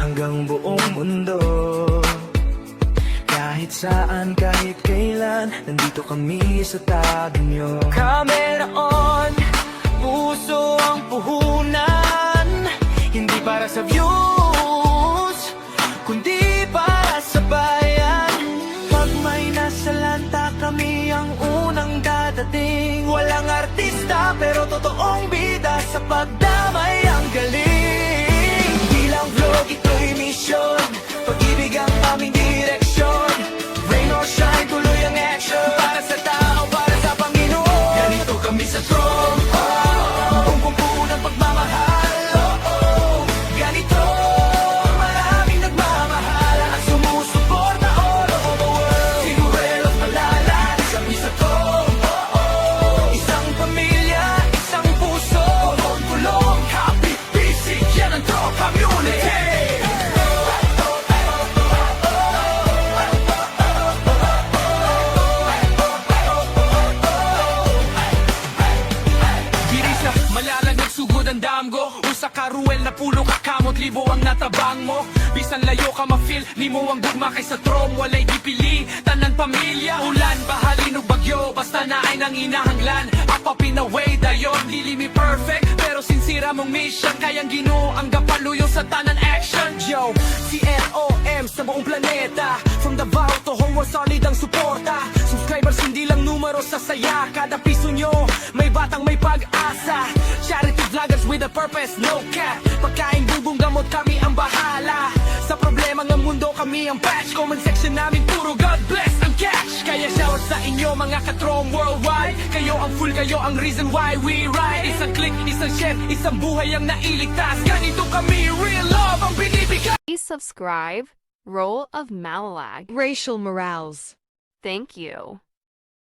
Hanggang buong mundo, kahit saan, kahit kailan, nandito kami sa tabi nyo. Camera on, puso ang puhunan, hindi para sa views, kundi para sa bayan. Pag may nasalanta, kami ang unang dadating. Walang artista pero totoong bida, sa pagdamay ang galing. Bilang vlog, ito'y mission, pag-ibig ang aming direksyon. Rain or shine, tuloy ang action, para sa tao, para sa Panginoon. Ganito kami sa throne, buong-buo ng pagmamahal. Ganito, maraming nagmamahal at sumusuporta all over the world. Sigurero't malalas kami sa throne, isang pamilya, isang puso, tulong, happy, busy, yan ang Tro Community. Malalag nagsugod ang damgo, usa ka ruel na pulo kakamot, libo ang natabang mo. Bisan layo ka ma-feel, ni mo ang gugma kay sa trom, walay gipili, tanan pamilya. Ulan, bahalin ug bagyo, basta na ay nang inahanglan. Apa pinaway dayon, dili mi perfect, pero sincere mong mission, kayang Ginoo ang gapaluyo sa tanan action. Yo, CLOM sa buong planeta, from Davao to Homeworld, solid ang suporta. Subscribers hindi lang numero sa saya, kada piso nyo may batang may pag-asa. Charity vloggers with a purpose, no cap. Pagkain bubong gamot, kami ang bahala. Sa problema ng mundo, kami ang patch. Comment section namin, puro God bless ang catch. Kaya shout sa inyo mga katrom worldwide. Kayo ang full, kayo ang reason why we ride. Isang click, isang share, isang buhay ang nailigtas. Ganito kami, real love ang binibigay. Please subscribe, Role of Malalag. Racial Morales. Thank you.